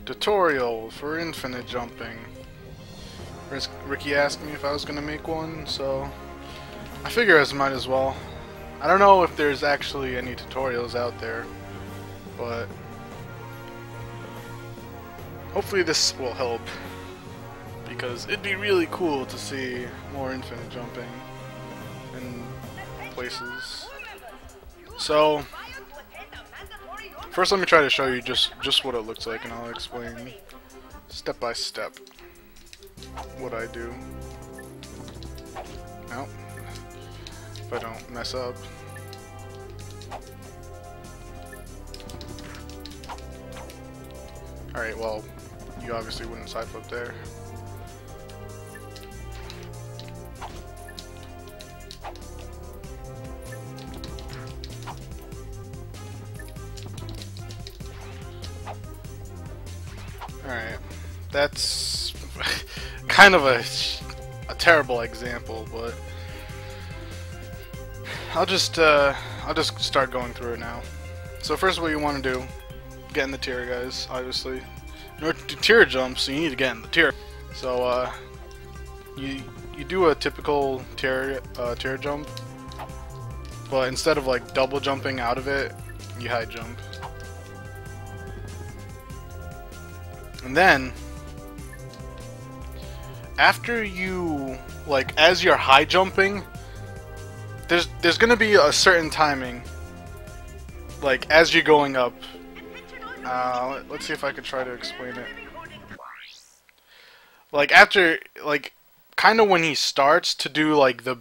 Tutorial for infinite jumping. Ricky asked me if I was gonna make one, so I figure I might as well. I don't know if there's actually any tutorials out there, but hopefully this will help, because it'd be really cool to see more infinite jumping in places. So first let me try to show you just what it looks like, and I'll explain step by step what I do. Nope. If I don't mess up. Alright, well, you obviously wouldn't side flip there. Alright, that's kind of a terrible example, but I'll just start going through it now. So first, what you want to do, get in the tier, guys. Obviously, in order to do tier jumps, you need to get in the tier. So you do a typical tier jump, but instead of like double jumping out of it, you high jump. And then after you, like, as you're high jumping, there's gonna be a certain timing, like as you're going up. Let's see if I could try to explain it. Like after, like, kind of when he starts to do like the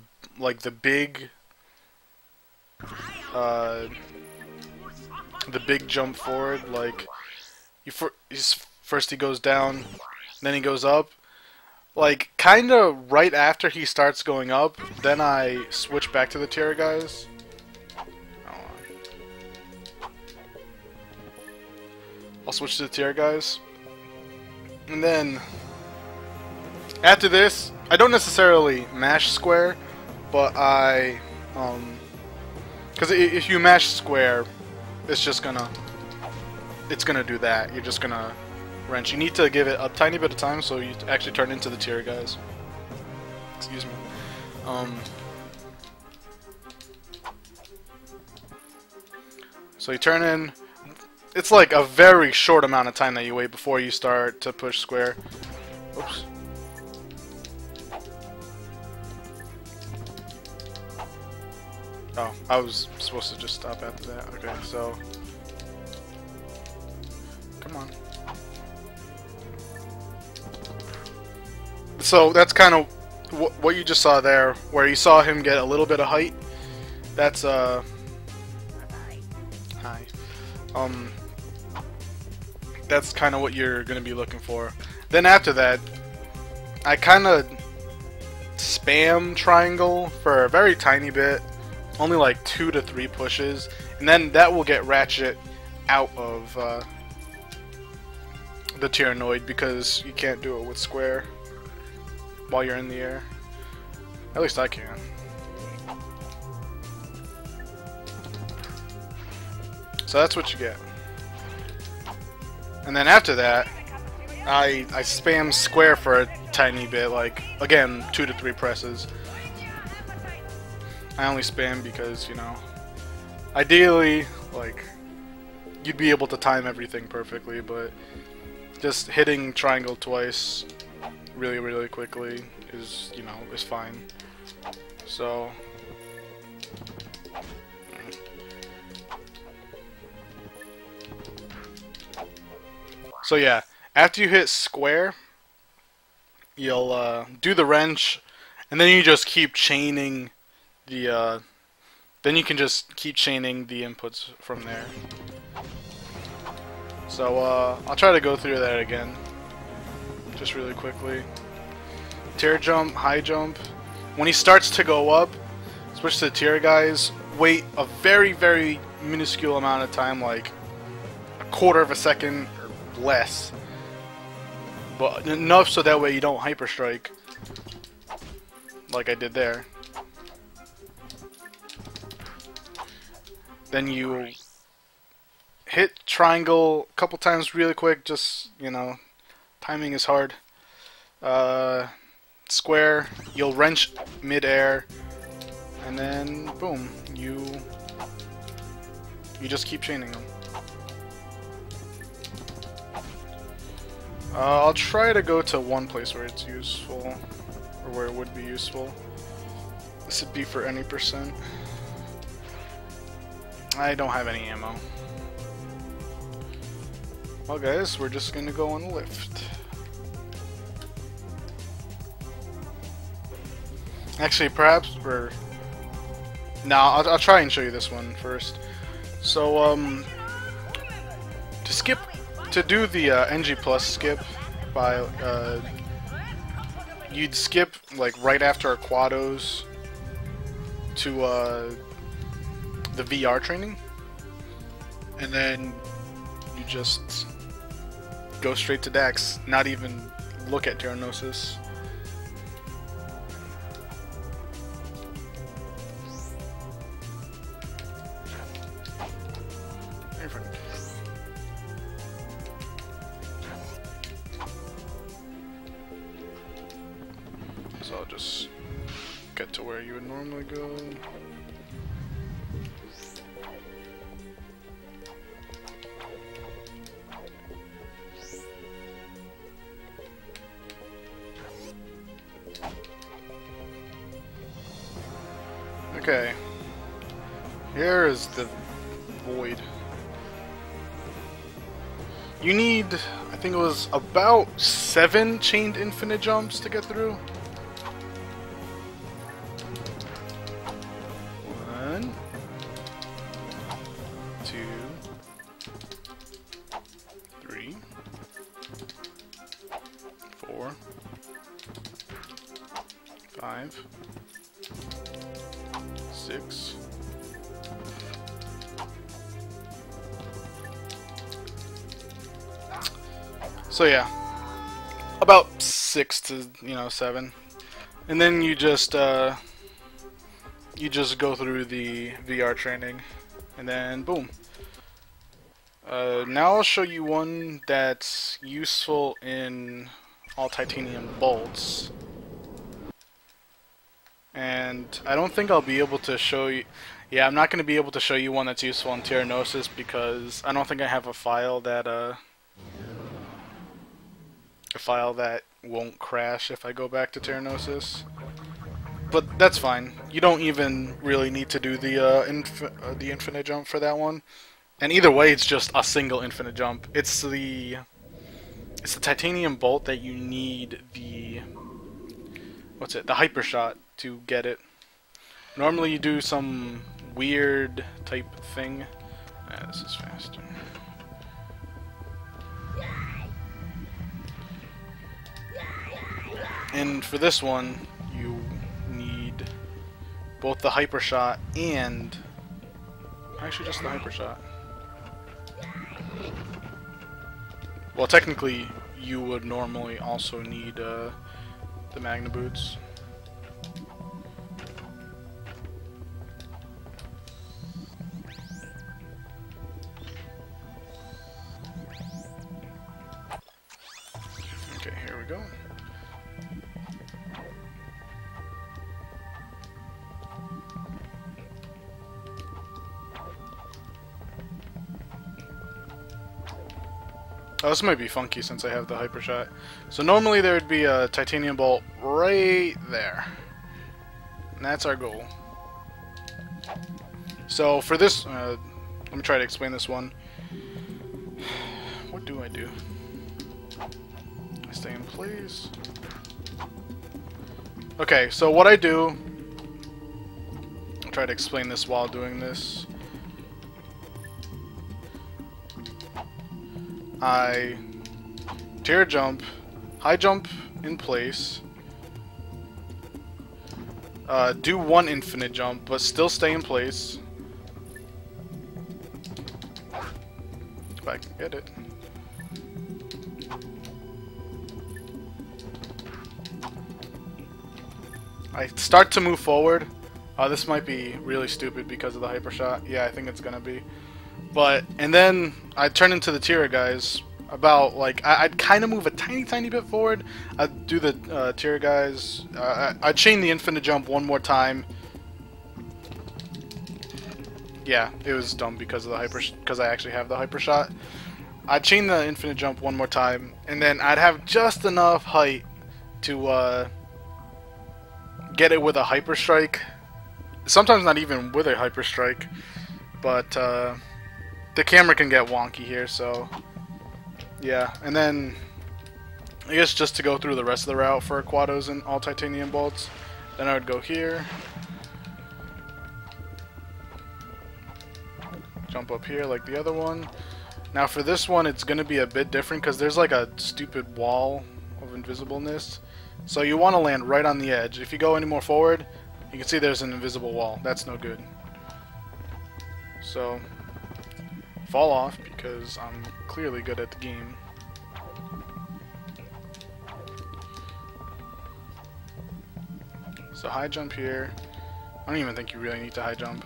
big jump forward, like first he goes down, then he goes up. Like, kind of right after he starts going up, then I switch back to the tier, guys. I'll switch to the tier, guys. And then, after this, I don't necessarily mash square, but because if you mash square, it's gonna do that. You're just gonna wrench. You need to give it a tiny bit of time so you actually turn into the tier, guys. Excuse me. So you turn in. It's like a very short amount of time that you wait before you start to push square. Oops. Oh, I was supposed to just stop after that. Okay, so come on. So that's kind of what you just saw there, where you saw him get a little bit of height. That's hi. That's kind of what you're gonna be looking for. Then after that, I kind of spam triangle for a very tiny bit, only like 2 to 3 pushes, and then that will get Ratchet out of the Tyrannoid, because you can't do it with square while you're in the air. At least I can. So that's what you get. And then after that, I spam square for a tiny bit, like, again, 2 to 3 presses. I only spam because, you know, ideally, like, you'd be able to time everything perfectly, but just hitting triangle twice really quickly is, you know, is fine. So yeah, after you hit square, you'll do the wrench, and then you just keep chaining the then you can just keep chaining the inputs from there. So I'll try to go through that again just really quickly. Tier jump, high jump. When he starts to go up, switch to the tier, guys. Wait a very minuscule amount of time, like a quarter of a second or less, but enough so that way you don't hyper strike like I did there. Then you hit triangle a couple times really quick, just, you know, timing is hard. Square, you'll wrench mid-air, and then boom, you just keep chaining them. I'll try to go to one place where it's useful, or where it would be useful. This would be for any percent. I don't have any ammo. Well guys, we're just gonna go on the lift. Actually, perhaps we're... No, I'll try and show you this one first. So, to do the NG Plus skip by, you'd skip like right after Aquados to the VR training, and then you just go straight to Dax, not even look at Tyrannosis. So I'll just get to where you would normally go. Okay. Here is the void. You need, I think it was about 7 chained infinite jumps to get through. 1, 2, 3, 4, 5, 6. So yeah, about 6 to 7, and then you just go through the VR training, and then boom. Now I'll show you one that's useful in all titanium bolts, and I don't think I'll be able to show you. Yeah, I'm not going to be able to show you one that's useful in Tyrannosis because I don't think I have a file that won't crash if I go back to Tyrannosis. But that's fine. You don't even really need to do the infinite jump for that one. And either way, it's just a single infinite jump. It's the titanium bolt that you need the hyper shot to get it. Normally you do some weird type thing. This is faster. And for this one, you need both the hyper shot and actually just the hyper shot. Well, technically, you would normally also need the Magna Boots. Okay, here we go. Oh, this might be funky since I have the hyper shot. So normally there would be a titanium bolt right there. And that's our goal. So for this, let me try to explain this one. What do? I stay in place. Okay, so what I do, I'll try to explain this while doing this. I tier jump, high jump in place, do one infinite jump, but still stay in place. If I can get it. I start to move forward. This might be really stupid because of the hyper shot. Yeah, I think it's gonna be. And then I'd turn into the Tira guys. About like I'd kind of move a tiny bit forward. I'd do the Tira guys. I'd chain the infinite jump one more time. Yeah, it was dumb because of the because I actually have the hyper shot. I'd chain the infinite jump one more time, and then I'd have just enough height to get it with a hyper strike. Sometimes not even with a hyper strike, but the camera can get wonky here, so yeah. And then I guess just to go through the rest of the route for Quados and all titanium bolts, then I would go here, jump up here like the other one. Now for this one, it's going to be a bit different because there's like a stupid wall of invisibleness. So you want to land right on the edge. If you go any more forward, you can see there's an invisible wall. That's no good. So fall off because I'm clearly good at the game. So high jump here. I don't even think you really need to high jump.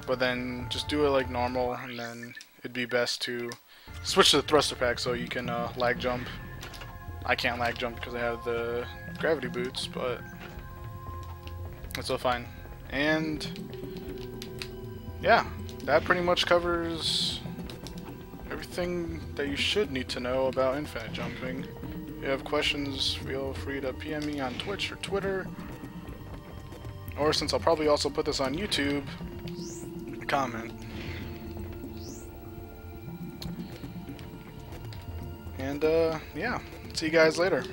But then just do it like normal, and then it'd be best to switch to the thruster pack so you can lag jump. I can't lag jump because I have the gravity boots, but it's all fine. And yeah, that pretty much covers everything that you should need to know about infinite jumping. If you have questions, feel free to PM me on Twitch or Twitter, or since I'll probably also put this on YouTube, comment. And yeah, see you guys later.